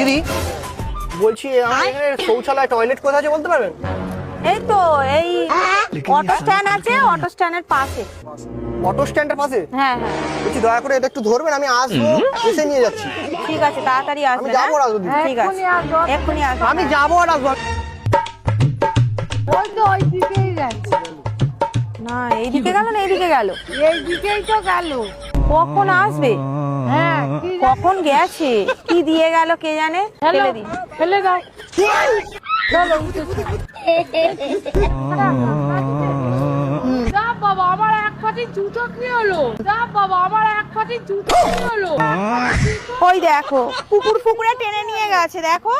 দিদি বলছি আমার এখানে শৌচালয় টয়লেট কোথায় আছে বলতে পারবেন? এই তো এই অটো স্ট্যান্ড আছে, অটো স্ট্যান্ডের পাশে। অটো স্ট্যান্ডের পাশে? হ্যাঁ হ্যাঁ বলছি দয়া করে এটা একটু ধরবেন, আমি আসবো, এসে নিয়ে যাচ্ছি। ঠিক আছে, তাড়াতাড়ি আসবে। আমি যাবো আর আসবো দিদি। ঠিক আছে, এক্ষুনি আসবে। আমি যাবো আর আসবো। ওই তো ওই দিকেই গেছে। না এইদিকে গেল না এইদিকে গেল? এই দিকেই তো গেল। কখন আসবে? হ্যাঁ কি কখন গেছে? কি দিয়ে গেল কে জানে? ফেলে দিই। ফেলে দাও। যা বাবা আমার এক ফাটি জুতো কি হলো? যা বাবা আমার এক ফাটি জুতো কি হলো? ওই দেখো কুকুর ফুকুরে টেনে নিয়ে গেছে, দেখো।